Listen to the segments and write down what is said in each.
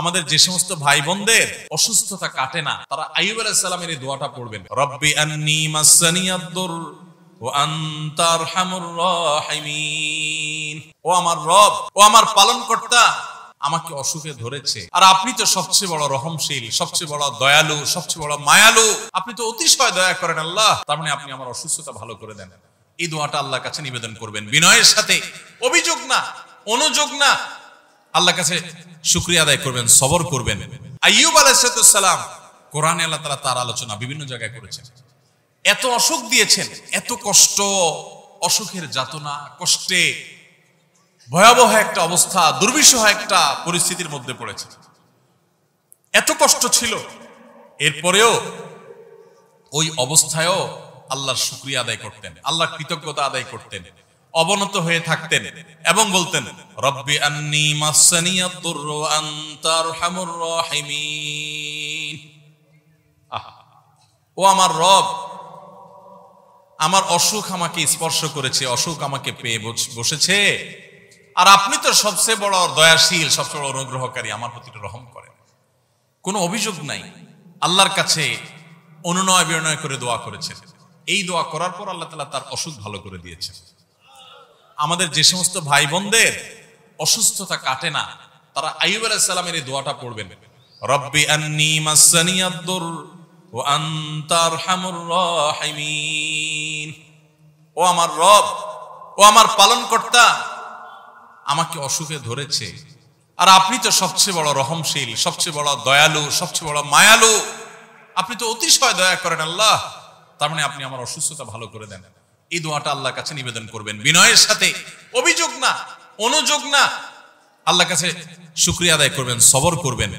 আমাদের যে সমস্ত ভাই বোনদের অসুস্থতা কাটে না, তারা আইয়ুব আলাইহিস সালামের এই দোয়াটা পড়বেন, রব্বি আন্নী মাসসানিয়াদ-দুর ওয়া আনতা আরহামুর রাহিমিন। ও আমার রব, ও আমার পালনকর্তা, আমাকে অসুখে ধরেছে, আর আপনি তো সবচেয়ে বড় রহমশীল, সবচেয়ে বড় দয়ালু, সবচেয়ে বড় মায়ালু, আপনি তো অতিশয় দয়া করেন আল্লাহ, তার মানে আপনি আমার অসুস্থতা ভালো করে দেন। এই দোয়াটা আল্লাহর কাছে নিবেদন করবেন বিনয়ের সাথে, অভিযোগ না, অনুযোগ না, আল্লাহর কাছে শুকরিয়া আদায় করবেন, সবর করবেন। আইয়ুব আলাইহিস সালাম, কোরআনে আল্লাহ তাআলা তার আলোচনা বিভিন্ন জায়গায় করেছেন। এত অসুখ দিয়েছেন, এত কষ্ট, অসুখের যাতনা, কষ্টে ভয়াবহ একটা অবস্থা, দুর্বিষহ একটা পরিস্থিতির মধ্যে পড়েছে, এত কষ্ট ছিল, এরপরেও ওই অবস্থায়ও আল্লাহর শুকরিয়া আদায় করতেন, আল্লাহর কৃতজ্ঞতা আদায় করতেন, অবনত হয়ে থাকতেন এবং বলতেন, রব্বি আন্নী মাসসানিয়াদ-দুর ওয়া আনতা আরহামুর রাহিমিন। ও আমার রব, আমার অসুখ আমাকে স্পর্শ করেছে, অসুখ আমাকে পেয়ে বসেছে, আর আপনি তো সবচেয়ে বড় দয়াশীল, সবচেয়ে বড় অনুগ্রহকারী, আমার প্রতি রহম করেন। কোনো অভিযোগ নাই, আল্লাহর কাছে অনুনয় বিনয় করে দোয়া করেছেন। এই দোয়া করার পর আল্লাহ তাআলা তার অসুখ ভালো করে দিয়েছেন। আমাদের যে সমস্ত ভাই বোনদের অসুস্থতা কাটে না, তারা আইয়ুব আলাইহিস সালামের এই দোয়াটা পড়বেন, রব্বি আন্নী মাসসানিয়াদ-দুর ওয়া আনতা আরহামুর রাহিমিন। ও আমার রব, ও আমার পালনকর্তা, আমাকে অসুখে ধরেছে, আর আপনি তো সবচেয়ে বড় রহমশীল, সবচেয়ে বড় দয়ালু, সবচেয়ে বড় মায়ালু, আপনি তো অতিশয় দয়া করেন আল্লাহ, তার মানে আপনি আমার অসুস্থতা ভালো করে দেন। এই দোয়াটা আল্লাহর কাছে নিবেদন করবেন বিনয়ের সাথে, অভিযোগ না, অনুযোগ না, আল্লাহর কাছে শুকরিয়া আদায় করবেন, সবর করবেন।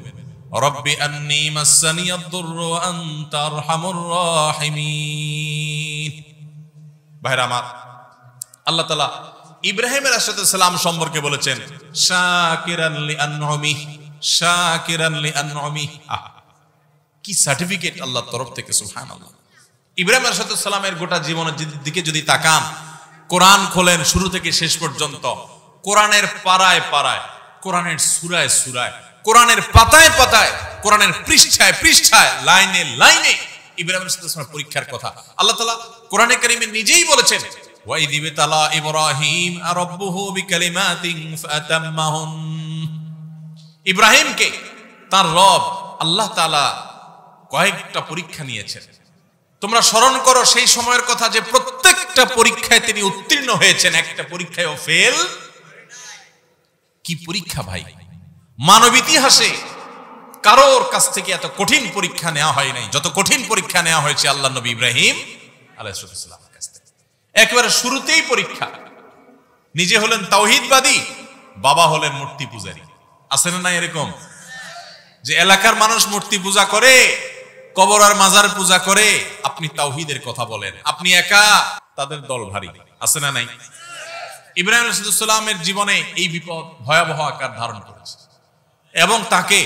রব্বি আন্নী মাসসানিয়াদ-দুর ওয়া আনতা আরহামুর রাহিমিন। ভাইরা আমার, আল্লাহ তাআলা ইব্রাহিম আলাইহিস সালাম সম্পর্কে বলেছেন, শাকিরান লিআনউমিহি, শাকিরান লিআনউমিহি। কি সার্টিফিকেট আল্লাহর তরফ থেকে, সুবহানাল্লাহ। ইব্রাহিম আলাইহিস সালামের গোটা জীবনের দিকে যদি তাকান, কোরআন খোলেন শুরু থেকে শেষ পর্যন্ত, কোরআনের পারায় পারায়, কোরআনের সূরায় সূরায়, কোরআনের পাতায় পাতায়, কোরআনের পৃষ্ঠায় পৃষ্ঠায়, লাইনে লাইনে ইব্রাহিম আলাইহিস সালামের পরীক্ষার কথা আল্লাহ তাআলা কোরআনে কারীমে নিজেই বলেছেন, ওয়া ইয ইবতালা ইব্রাহিম রাব্বুহু বিকালিমাতিন ফাতাম্মাহুন। ইব্রাহিমকে তার রব আল্লাহ তাআলা কয়েকটা পরীক্ষা নিয়েছেন। তোমরা স্মরণ করো সেই সময়ের কথা, যে প্রত্যেকটা পরীক্ষায় তিনি উত্তীর্ণ হয়েছেন, একটা পরীক্ষায়ও ফেল। কি পরীক্ষা ভাই! মানব ইতিহাসে কারোর কাছ থেকে এত কঠিন পরীক্ষা নেওয়া হয় নাই, যত কঠিন পরীক্ষা নেওয়া হয়েছে আল্লাহর নবী ইব্রাহিম আলাইহিস সালামের কাছ থেকে। একেবারে শুরুতেই পরীক্ষা। নিজে হলেন তাওহীদবাদী, বাবা হলেন মূর্তি পূজারী। আছে না নাই এরকম, যে এলাকার মানুষ মূর্তি পূজা করে, কবর আর মাজার পূজা করে, আপনি তাওহীদের কথা বলেন, আপনি একা, তাদের দল ভারী। আছে না নাই? ইব্রাহিম আলাইহিস সালামের জীবনে এই বিপদ ভয়াবহ আকার ধারণ করেছে এবং তাকে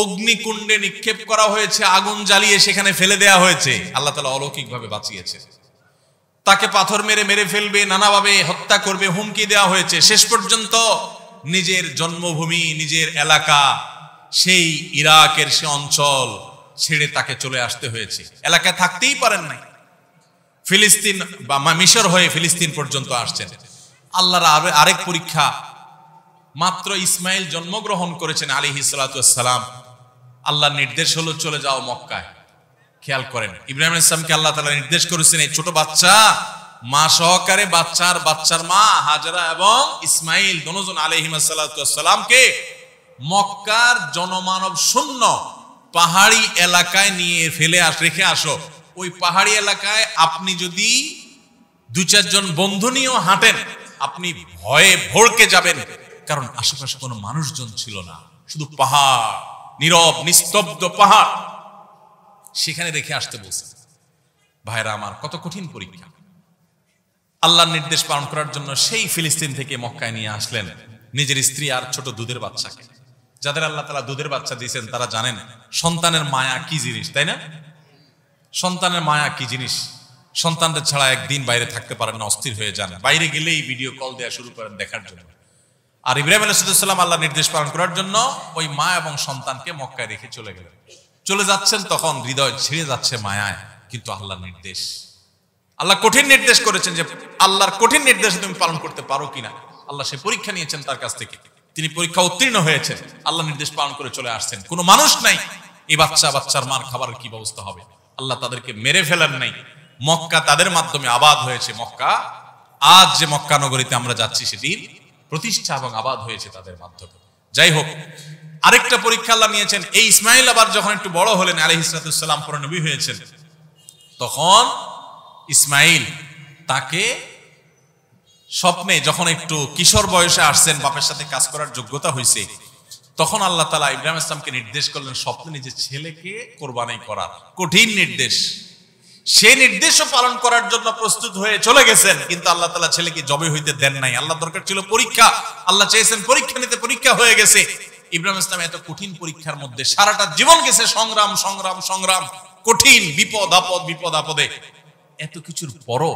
অগ্নিকুণ্ডে নিক্ষেপ করা হয়েছে, আগুন জ্বালিয়ে সেখানে ফেলে দেওয়া হয়েছে। আল্লাহ তাআলা অলৌকিকভাবে বাঁচিয়েছে। তাকে পাথর মেরে মেরে ফেলবে, নানাভাবে হত্যা করবে, হুমকি দেওয়া হয়েছে। শেষ পর্যন্ত নিজের জন্মভূমি, নিজের এলাকা, সেই ইরাকের সে অঞ্চল ছেড়ে তাকে চলে আসতে হয়েছে। এলাকায় থাকতেই পারেন নাই, ফিলিস্তিন বা মিশর হয়ে ফিলিস্তিন পর্যন্ত আসছেন। আল্লাহর আরেক পরীক্ষা, মাত্র ইসমাইল জন্মগ্রহণ করেছেন আলাইহিস সালাতু ওয়াস সালাম, আল্লাহর নির্দেশ হলো চলে যাও মক্কায়। খেয়াল করেন, ইব্রাহিম আলাইহিস সালামকে আল্লাহ তাআলা নির্দেশ করেছেন, এই ছোট বাচ্চা, মা সহকারে, বাচ্চার মা হাজরা এবং ইসমাইল দুজন আলাইহিস সালাতু ওয়াস সালামকে মক্কার জনমানব শূন্য পাহাড়ি এলাকায় নিয়ে ফেলে রেখে আসো। ওই পাহাড়ি এলাকায় আপনি যদি 2-4 জন বন্ধু নিয়েও হাঁটেন, আপনি ভয়ে ভড়কে যাবেন, কারণ আশেপাশে কোনো মানুষজন ছিল না, শুধু পাহাড়, নীরব নিস্তব্ধ পাহাড়, সেখানে রেখে আসতে বলছে। ভাইরা আমার, কত কঠিন পরীক্ষা! আল্লাহর নির্দেশ পালন করার জন্য সেই ফিলিস্তিন থেকে মক্কায় নিয়ে আসলেন নিজের স্ত্রী আর ছোট দুধের বাচ্চাকে। যাদের আল্লাহ তাআলা দুধের বাচ্চা দিয়েছেন তারা জানেন সন্তানের মায়া কি জিনিস, তাই না? সন্তানের মায়া কি জিনিস। সন্তানদের ছাড়া একদিন বাইরে থাকতে পারেন না, অস্থির হয়ে যান, বাইরে গেলেই ভিডিও কল দেওয়া শুরু করেন দেখার জন্য। আর ইব্রাহিম আলাইহিস সালাম আল্লাহ নির্দেশ পালন করার জন্য ওই মা এবং সন্তানকে মক্কায় রেখে চলে গেলেন। চলে যাচ্ছেন, তখন হৃদয় ছিঁড়ে যাচ্ছে মায়ায়, কিন্তু আল্লাহর নির্দেশ, আল্লাহ কঠিন নির্দেশ করেছেন যে আল্লাহর কঠিন নির্দেশ তুমি পালন করতে পারো কিনা। আল্লাহ সে পরীক্ষা নিয়েছেন তার কাছ থেকে, তিনি পরীক্ষা উত্তীর্ণ হয়েছেন, আল্লাহ নির্দেশ পালন করে চলে আসছেন। কোনো মানুষ নাই এই বাচ্চার মার খাবারের কি ব্যবস্থা হবে, আল্লাহ তাদেরকে মেরে ফেলেন নাই, মক্কা তাদের মাধ্যমে আবাদ হয়েছে। মক্কা আজ যে মক্কা নগরীতে আমরা যাচ্ছি সেটির প্রতিষ্ঠা এবং আবাদ হয়েছে তাদের মাধ্যমে। যাই হোক, আরেকটা পরীক্ষা আল্লাহ নিয়েছেন। এই ইসমাইল আবার যখন একটু বড় হলেন, আলাইহিস সালাম পরে নবী হয়েছেন, তখন ইসমাইল তাকে স্বপ্নে যখন একটু কিশোর বয়সে আসছেন, বাপের সাথে কাজ করার যোগ্যতা হয়েছে, তখন আল্লাহ তাআলা ইব্রাহিম ইসলামকে নির্দেশ করলেন স্বপ্নে নিজের ছেলেকে কোরবানি করার। কঠিন নির্দেশ, সেই নির্দেশও পালন করার জন্য প্রস্তুত হয়ে চলে গেছেন, কিন্তু আল্লাহ তাআলা ছেলেকে জবে হইতে দেন নাই। আল্লাহ দরকার ছিল পরীক্ষা, আল্লাহ চেয়েছেন পরীক্ষা নিতে, পরীক্ষা হয়ে গেছে। ইব্রাহিম ইসলাম এত কঠিন পরীক্ষার মধ্যে সারাটা জীবন গেছে, সংগ্রাম সংগ্রাম সংগ্রাম, কঠিন বিপদ আপদ, বিপদ আপদে। এত কিছুর পরও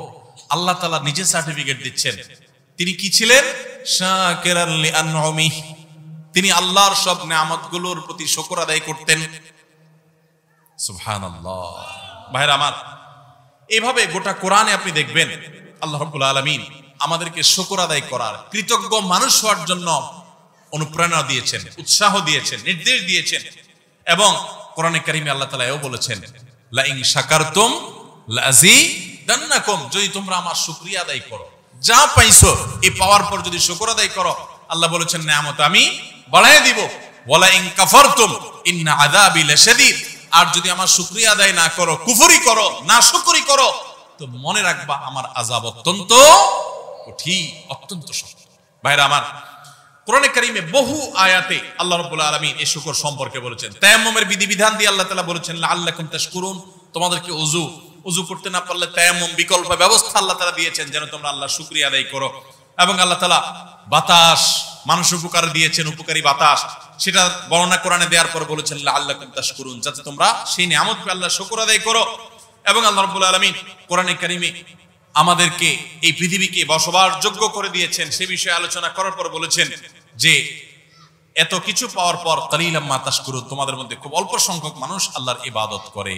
আল্লাহ তাআলা নিজে সার্টিফিকেট দিচ্ছেন তিনি কি ছিলেন, শাকিরান লিআনউমিহ, তিনি আল্লাহর সব নেয়ামতগুলোর প্রতি শুকর আদায় করতেন। সুবহানাল্লাহ। ভাইরা আমার, এইভাবে গোটা কোরআনে আপনি দেখবেন আল্লাহ রাব্বুল আলামিন আমাদেরকে শুকর আদায় করার, কৃতজ্ঞ মানুষ হওয়ার জন্য অনুপ্রেরণা দিয়েছেন, উৎসাহ দিয়েছেন, নির্দেশ দিয়েছেন। এবং কোরআনে কারিমে আল্লাহ তাআলা এও বলেছেন, লা ইন শাকারতুম লাযিদান্নাকুম, যদি তোমরা আমার শুকরিয়া আদায় করো, যা পাইছো এই পাওয়ার পর যদি শুকর আদায় করো, আল্লাহ বলেছেন নিয়ামত আমি বাড়ায় দিব। ওয়ালা ইন কাফারতুম ইন্না আযাবি লাশাদীদ, আর যদি আমার শুকরিয়া আদায় না করো, কুফরি করো, না শুকরি করো, তো মনে রাখবা আমার আযাব অত্যন্ত কঠিন, অত্যন্ত শক্ত। ভাইরা আমার, কোরআনে কারিমে বহু আয়াতে আল্লাহ রাব্বুল আলামিন এই শুকর সম্পর্কে বলেছেন। তায়াম্মুমের বিধিবিধান দিয়ে আল্লাহ তাআলা বলেছেন লাআল্লাকুম তাশকুরুন, তোমাদেরকে ওযু করতে না পারলে তায়াম্মুম বিকল্প ব্যবস্থা আল্লাহ তাআলা দিয়েছেন যেন তোমরা আল্লাহর শুকরিয়া আদায় করো। এবং আল্লাহ তাআলা বাতাস, মানুষ উপকার দিয়েছেন, উপকারী বাতাস, সেটা বর্ণনা কোরআনে দেওয়ার পর বলেছেন লাআল্লাকুম তাশকুরুন, যাতে তোমরা সেই নিয়ামত পেয়ে আল্লাহর শুকর আদায় করো। এবং আল্লাহ রাব্বুল আলামিন কোরআনে কারিমে আমাদেরকে এই পৃথিবীকে বসবাস যোগ্য করে দিয়েছেন, সে বিষয়ে আলোচনা করার পর বলেছেন যে এত কিছু পাওয়ার পর কালিলাম মা তাশকুরুন, তোমাদের মধ্যে খুব অল্প সংখ্যক মানুষ আল্লাহর ইবাদত করে।